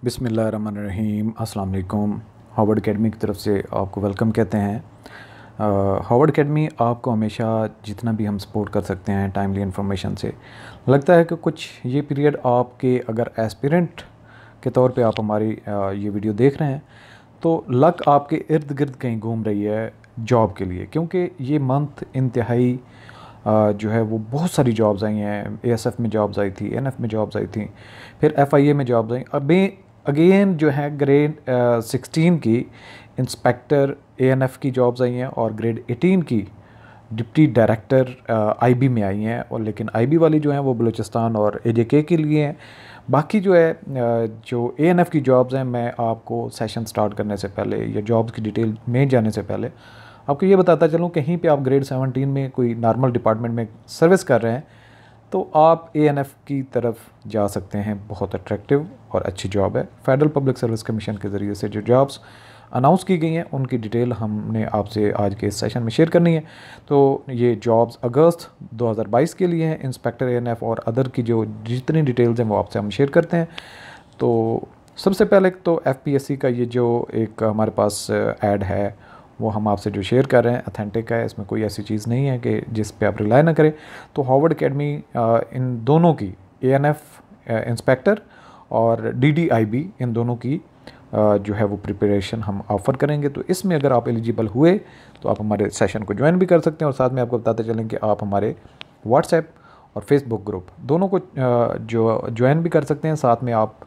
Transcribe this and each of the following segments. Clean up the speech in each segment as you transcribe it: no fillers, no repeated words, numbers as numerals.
बिस्मिल्लाहिर्रहमानिर्रहीम। अस्सलाम वालेकुम। हार्वर्ड एकेडमी की तरफ से आपको वेलकम कहते हैं। हार्वर्ड एकेडमी आपको हमेशा जितना भी हम सपोर्ट कर सकते हैं टाइमली इन्फॉर्मेशन से, लगता है कि कुछ ये पीरियड आपके अगर एस्पिरेंट के तौर पे आप हमारी ये वीडियो देख रहे हैं तो लक आपके इर्द गिर्द कहीं घूम रही है जॉब के लिए, क्योंकि ये मंथ इंतहाई जो है वो बहुत सारी जॉब्स आई हैं। एएसएफ में जॉब्स आई थी, एनएफ में जॉब्स आई थी, फिर एफआईए में जॉब्स आई। अभी अगेन जो है ग्रेड 16 की इंस्पेक्टर एएनएफ की जॉब्स आई हैं और ग्रेड 18 की डिप्टी डायरेक्टर आईबी में आई हैं। और लेकिन आईबी वाली जो हैं वो बलूचिस्तान और एजेके के लिए हैं। बाकी जो है जो एएनएफ की जॉब्स हैं, मैं आपको सेशन स्टार्ट करने से पहले या जॉब्स की डिटेल में जाने से पहले आपको ये बताता चलूँ, कहीं पे आप ग्रेड 17 में कोई नॉर्मल डिपार्टमेंट में सर्विस कर रहे हैं तो आप एएनएफ की तरफ जा सकते हैं। बहुत अट्रैक्टिव और अच्छी जॉब है। फेडरल पब्लिक सर्विस कमीशन के ज़रिए से जो जॉब्स अनाउंस की गई हैं उनकी डिटेल हमने आपसे आज के इस सेशन में शेयर करनी है। तो ये जॉब्स अगस्त 2022 के लिए हैं। इंस्पेक्टर एएनएफ और अदर की जो जितनी डिटेल्स हैं वो आपसे हम शेयर करते हैं। तो सबसे पहले तो एफपीएससी का ये जो एक हमारे पास ऐड है वो हम आपसे जो शेयर कर रहे हैं अथेंटिक है, इसमें कोई ऐसी चीज़ नहीं है कि जिस पे आप रिलाई ना करें। तो हार्वर्ड एकेडमी इन दोनों की एएनएफ इंस्पेक्टर और डीडीआईबी इन दोनों की जो है वो प्रिपरेशन हम ऑफ़र करेंगे। तो इसमें अगर आप एलिजिबल हुए तो आप हमारे सेशन को ज्वाइन भी कर सकते हैं और साथ में आपको बताते चलें कि आप हमारे व्हाट्सएप और फेसबुक ग्रुप दोनों को जो ज्वाइन भी कर सकते हैं। साथ में आप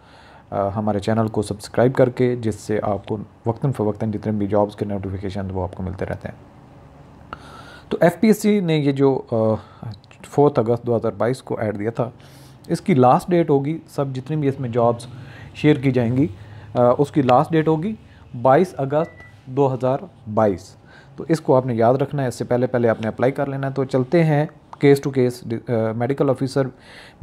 हमारे चैनल को सब्सक्राइब करके, जिससे आपको वक्तन फ़वक्तन जितने भी जॉब्स के नोटिफिकेशन वो आपको मिलते रहते हैं। तो एफपीएससी ने ये जो 4 अगस्त 2022 को ऐड दिया था, इसकी लास्ट डेट होगी, सब जितनी भी इसमें जॉब्स शेयर की जाएंगी उसकी लास्ट डेट होगी 22 अगस्त 2022। तो इसको आपने याद रखना है, इससे पहले पहले आपने अप्लाई कर लेना है। तो चलते हैं case to case. Medical officer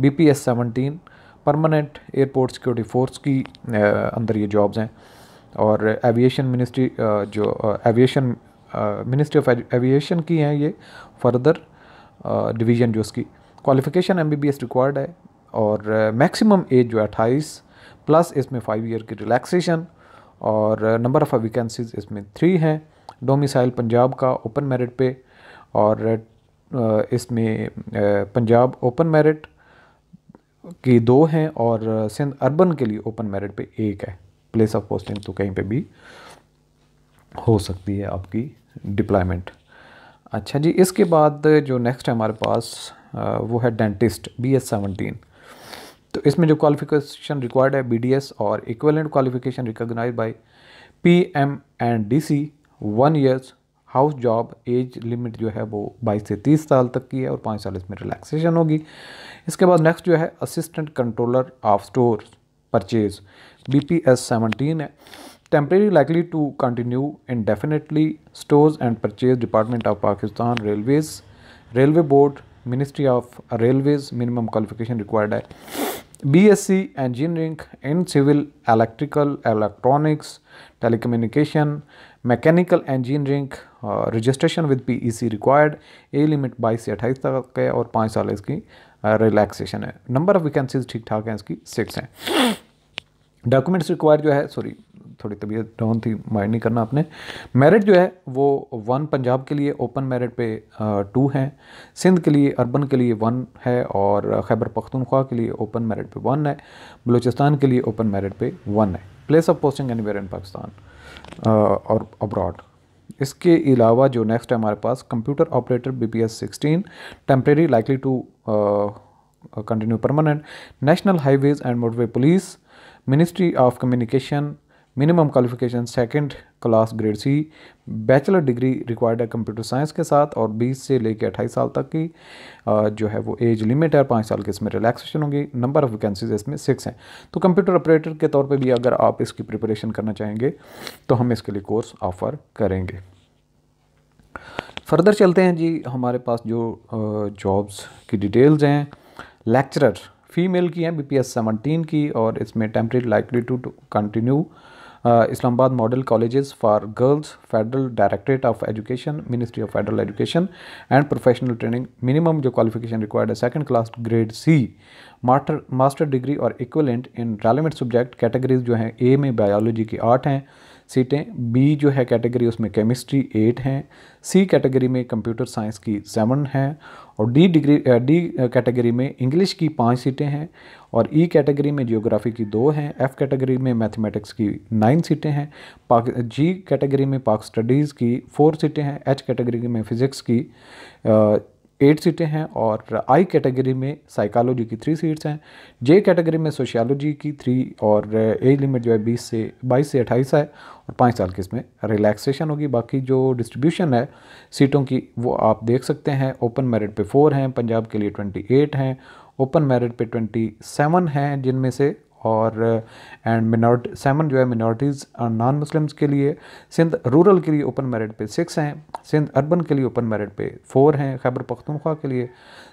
BPS 17 permanent airport security force की अंदर ये जॉब्स हैं। और एविएशन मिनिस्ट्री जो एविएशन मिनिस्ट्री ऑफ एविएशन की हैं ये फर्दर डिवीज़न जो उसकी क्वालिफ़िकेशन एमबीबीएस रिक्वायर्ड है। और मैक्सिमम एज जो है 28 प्लस, इसमें 5 ईयर की रिलैक्सेशन। और नंबर ऑफ़ वैकेंसीज इसमें 3 हैं। डोमिसाइल पंजाब का ओपन मेरिट पे, और इसमें पंजाब ओपन मेरिट की 2 हैं और सिंध अर्बन के लिए ओपन मेरिट पे 1 है। प्लेस ऑफ पोस्टिंग तो कहीं पे भी हो सकती है आपकी डिप्लॉयमेंट। अच्छा जी, इसके बाद जो नेक्स्ट है हमारे पास वो है डेंटिस्ट BS 17। तो इसमें जो क्वालिफिकेशन रिक्वायर्ड है BDS और equivalent qualification recognised by PM&DC 1 years. House job age limit जो है वो 22 से 30 साल तक की है और 5 साल इसमें रिलैक्सेशन होगी। इसके बाद नेक्स्ट जो है assistant controller of store purchase BPS 17 है। Temporary likely to continue indefinitely stores and purchase department of Pakistan railways, railway board, ministry of railways. Minimum qualification required है BSc engineering in civil, electrical, electronics, telecommunication, mechanical engineering. Registration with PEC required. Age limit 22 से 28 तक है और 5 साल इसकी relaxation है। Number of vacancies ठीक ठाक हैं, इसकी 6 हैं। डॉक्यूमेंट्स रिक्वायर्ड जो है, सॉरी थोड़ी तबीयत डाउन थी, माइंड नहीं करना आपने। मेरिट जो है वो 1 पंजाब के लिए ओपन मेरिट पे 2 हैं, सिंध के लिए अर्बन के लिए 1 है और खैबर पख्तूनख्वा के लिए ओपन मेरिट पे 1 है। बलूचिस्तान के लिए ओपन मेरिट पे 1 है। Place of posting anywhere in Pakistan और अब्रॉड। इसके अलावा जो नेक्स्ट है हमारे पास computer operator BPS 16 temporary likely to continue permanent. National highways and motorway police, ministry of communication. Minimum qualification 2nd class grade C। Bachelor degree required है computer science के साथ और 20 से लेकर 28 साल तक की जो है वो एज लिमिट है। 5 साल की इसमें रिलैक्सेशन होगी। नंबर ऑफ़ वैकेंसीज इसमें 6 हैं। तो कंप्यूटर ऑपरेटर के तौर पे भी अगर आप इसकी प्रिपरेशन करना चाहेंगे तो हम इसके लिए कोर्स ऑफ़र करेंगे। फर्दर चलते हैं जी, हमारे पास जो जॉब्स की डिटेल्स हैं। लेक्चरर फीमेल की हैं BPS 17 की और इसमें temporary likely to continue Islamabad model colleges for girls, federal directorate of education, ministry of federal education and professional training. Minimum जो क्वालिफिकेशन रिक्वायर्ड है 2nd class grade C master degree और equivalent in relevant subject categories जो हैं, ए में biology की 8 हैं सीटें, B जो है कैटेगरी उसमें केमिस्ट्री 8 हैं, सी कैटेगरी में कंप्यूटर साइंस की 7 हैं, और डी कैटेगरी में इंग्लिश की 5 सीटें हैं, और ई कैटेगरी में जियोग्राफी की 2 हैं, एफ कैटेगरी में मैथमेटिक्स की 9 सीटें हैं, जी कैटेगरी में पाक स्टडीज़ की 4 सीटें हैं, एच कैटेगरी में फ़िज़िक्स की 8 सीटें हैं, और आई कैटेगरी में साइकोलॉजी की 3 सीट्स हैं, जे कैटेगरी में सोशियोलॉजी की 3, और एज लिमिट जो है 22 से 28 है, और 5 साल की इसमें रिलैक्सेशन होगी। बाकी जो डिस्ट्रीब्यूशन है सीटों की वो आप देख सकते हैं। ओपन मेरिट पे 4 हैं, पंजाब के लिए 28 हैं, ओपन मेरिट पे 27 हैं जिनमें से, और एंड मिनॉरिटी 7 जो है मिनॉरिटीज़ और नॉन मुस्लिम्स के लिए। सिंध रूरल के लिए ओपन मेरिट पे 6 हैं, सिंध अर्बन के लिए ओपन मेरिट पे 4 हैं, खैबर पख्तूनख्वा के लिए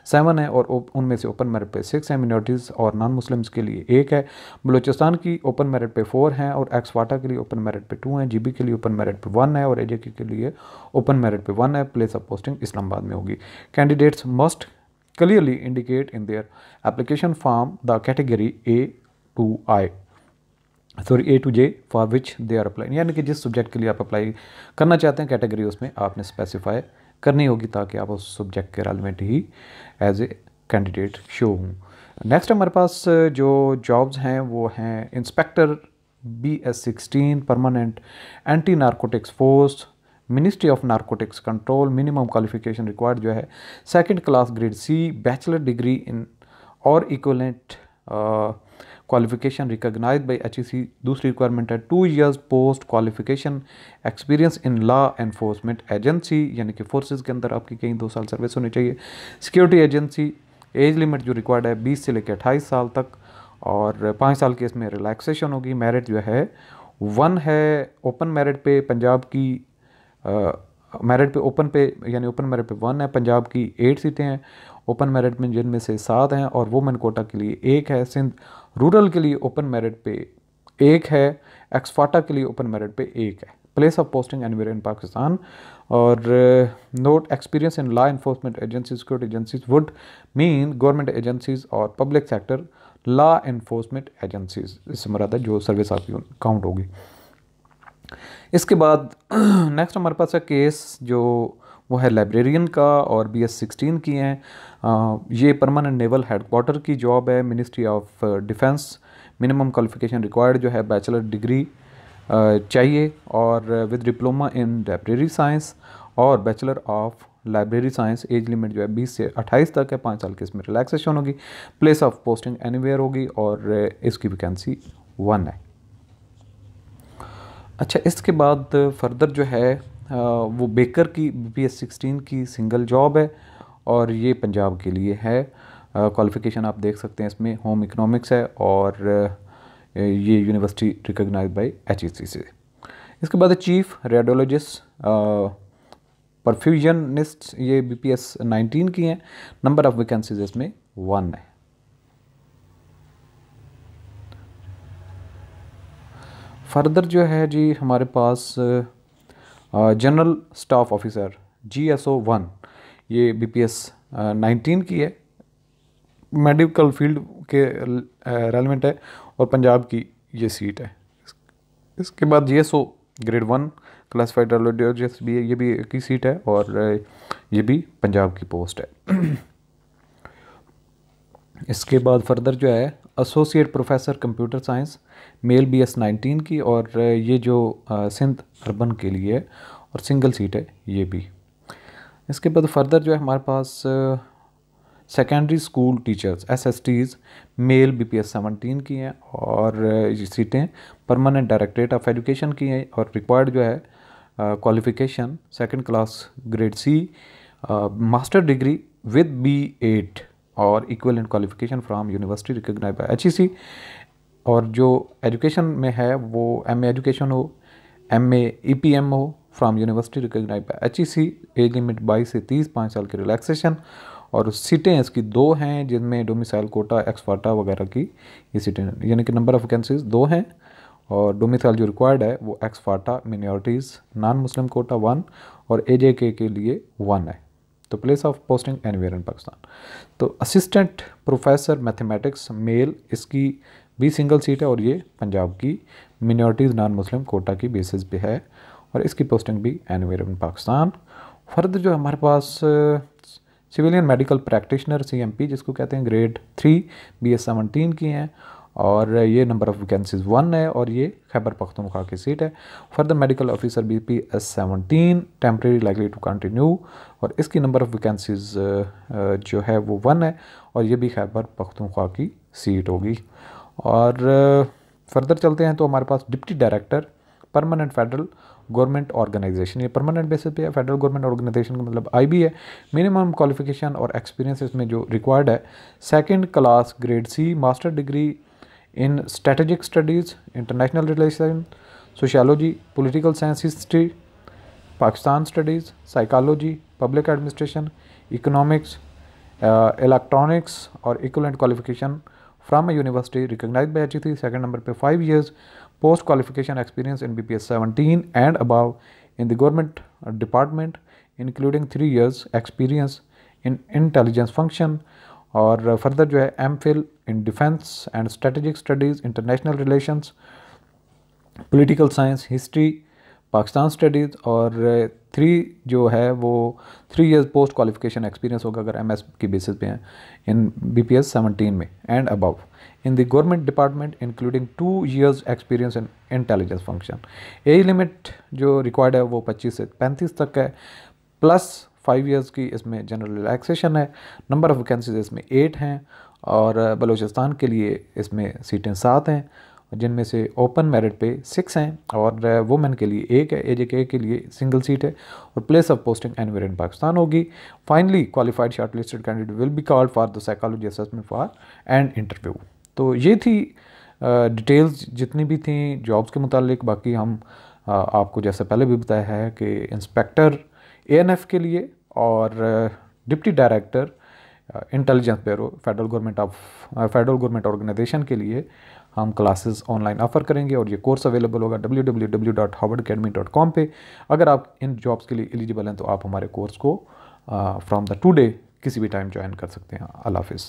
7 हैं, और उनमें से ओपन मेरिट पे 6 हैं, मिनॉरिटीज़ और नॉन मुस्लिम्स के लिए 1 है। बलूचिस्तान की ओपन मेरिट पे 4 हैं, और एक्सवाटा के लिए ओपन मेरिट पे 2 हैं, जीबी के लिए ओपन मेरिट पे 1 है, और एजेके के लिए ओपन मेरिट पे 1 है। प्लेस ऑफ पोस्टिंग इस्लामाबाद में होगी। Candidates must clearly indicate in their application form the category A to J for which they are applying, यानी कि जिस सब्जेक्ट के लिए आप अप्लाई करना चाहते हैं कैटेगरी उसमें आपने स्पेसिफाई करनी होगी ताकि आप उस सब्जेक्ट के रेलेवेंट ही एज ए कैंडिडेट शो हों। नेक्स्ट हमारे पास जो जॉब्स हैं वो हैं inspector BS16 permanent anti narcotics force, ministry of narcotics control. Minimum qualification required जो है 2nd class grade C, bachelor degree in और equivalent qualification recognised by HEC। दूसरी रिक्वायरमेंट है 2 years post qualification experience in law enforcement agency, यानी कि forces के अंदर आपकी कहीं 2 साल सर्विस होनी चाहिए। Security agency. एज लिमिट जो रिक्वायर्ड है 20 से लेकर 28 साल तक, और 5 साल की इसमें रिलैक्सेशन होगी। मेरिट जो है 1 है, ओपन मेरिट पे पंजाब की मेरिट पे ओपन पे यानी ओपन मेरिट पे 1 है, पंजाब की 8 सीटें हैं, ओपन मेरिट में जिनमें से 7 हैं, और वुमेन कोटा के लिए 1 है। सिंध रूरल के लिए ओपन मेरिट पे 1 है, एक्सफाटा के लिए ओपन मेरिट पे 1 है। Place of posting anywhere in Pakistan, और note experience in law enforcement agency security agencies would mean government agencies और public sector law enforcement agencies, इससे मुराद है जो सर्विस आपकी काउंट होगी। इसके बाद नेक्स्ट हमारे पास है केस जो वो है लाइब्रेरियन का, और BS16 की हैं। ये परमानेंट नेवल हेडक्वार्टर की जॉब है, ministry of defence. Minimum qualification required जो है बैचलर डिग्री चाहिए, और with diploma in library science और bachelor of library science. Age limit जो है 20 से 28 तक है, 5 साल की इसमें रिलैक्सेशन होगी। प्लेस ऑफ पोस्टिंग एनीवेयर होगी, और इसकी वैकेंसी 1 है। अच्छा, इसके बाद फर्दर जो है वो बेकर की BS16 की सिंगल जॉब है, और ये पंजाब के लिए है। क्वालिफ़िकेशन आप देख सकते हैं इसमें होम इकोनॉमिक्स है, और ये यूनिवर्सिटी रिकॉग्नाइज्ड बाय HEC से। इसके बाद चीफ रेडियोलॉजिस्ट परफ्यूजनिस्ट, ये BPS19 की हैं। नंबर ऑफ़ वैकेंसीज इसमें 1 है। फर्दर जो है जी हमारे पास जनरल स्टाफ ऑफिसर GSO 1, ये BPS19 की है, मेडिकल फील्ड के रेलेवेंट है, और पंजाब की ये सीट है। इसके बाद GSO ग्रेड 1 क्लासिफाइड रेडियोलॉजिस्ट भी है, ये भी एक ही सीट है, और ये भी पंजाब की पोस्ट है। इसके बाद फर्दर जो है associate professor computer science male BS19 की, और ये जो सिंध अर्बन के लिए है, और सिंगल सीट है ये भी। इसके बाद फर्दर जो है हमारे पास secondary school teachers SSTs male BPS17 की हैं, और ये सीटें परमानेंट डायरेक्टरेट ऑफ एजुकेशन की हैं, और रिक्वायर्ड जो है qualification 2nd class grade C, master degree with B8 और equivalent qualification from university recognised by HEC। और जो एजुकेशन में है वो MA एजुकेशन हो, MA EPM हो from university recognised by HEC। Age limit 22 से 30, 5 साल की रिलैक्सेशन, और सीटें इसकी 2 हैं जिनमें डोमिसाइल कोटा एक्सफाटा वगैरह की ये सीटें, यानी कि नंबर ऑफ़ वैकेंसीज 2 हैं, और डोमिसाइल जो रिक्वायर्ड है वो ex-FATA minorities non Muslim Kota 1 और AJK के लिए 1 है। तो place of posting anywhere in Pakistan. तो असिस्टेंट प्रोफेसर मैथमेटिक्स मेल, इसकी भी सिंगल सीट है और ये पंजाब की मिनॉरिटीज़ नॉन मुस्लिम कोटा की बेसिस पे है और इसकी पोस्टिंग भी एनीवेयर इन पाकिस्तान। फर्दर जो हमारे पास सिविलियन मेडिकल प्रैक्टिशनर CMP जिसको कहते हैं ग्रेड 3 BS 17 की हैं और ये नंबर ऑफ़ वैकेंसीज 1 है और ये खैबर पख्तूनख्वा की सीट है। Further medical officer BPS 17 temporary likely to continue और इसकी नंबर ऑफ़ वैकेंसीज जो है वो 1 है और ये भी खैबर पख्तूनख्वा की सीट होगी। और फर्दर चलते हैं तो हमारे पास deputy director permanent federal government organisation, ये परमानेंट बेसिस पे है। फेडरल गवर्नमेंट ऑर्गेनाइजेशन का मतलब IB है। मिनिमम क्वालिफिकेशन और एक्सपीरियंस इसमें जो रिक्वायर्ड है 2nd class grade C master degree in strategic studies, international relation, sociology, political science, history, Pakistan studies, psychology, public administration, economics, electronics और equivalent qualification from a university recognised by HEC। Second number पे 5 years post qualification experience in BPS 17 and above in the government department including 3 years experience in intelligence function। और further जो है MPhil in defense and strategic studies, international relations, political science, history, Pakistan studies और 3 जो है वो 3 years post qualification experience होगा अगर MS की बेसिस पे हैं इन BPS 17 में and above in the government department including 2 years experience in intelligence function. As limit जो रिक्वायर्ड है वो 25 से 35 तक है प्लस 5 years की इसमें जनरल रिलैक्सेशन है। नंबर ऑफ़ वैकेंसीज इसमें 8 हैं और बलूचिस्तान के लिए इसमें सीटें 7 हैं जिनमें से ओपन मेरिट पे 6 हैं और वुमेन के लिए 1 है, AJK के लिए सिंगल सीट है और place of posting anywhere in Pakistan होगी। Finally qualified shortlisted candidate will be called for the psychology assessment for and interview. तो ये थी डिटेल्स जितनी भी थी जॉब्स के मुतालिक। बाकी हम आपको जैसे पहले भी बताया है कि इंस्पेक्टर ANF के लिए और deputy director intelligence bureau federal government organisation के लिए हम क्लासेस ऑनलाइन ऑफ़र करेंगे और ये कोर्स अवेलेबल होगा www.howardacademy.com पे। अगर आप इन जॉब्स के लिए एलिजिबल हैं तो आप हमारे कोर्स को फ्रॉम द टुडे किसी भी टाइम ज्वाइन कर सकते हैं। अल्लाह हाफिज़।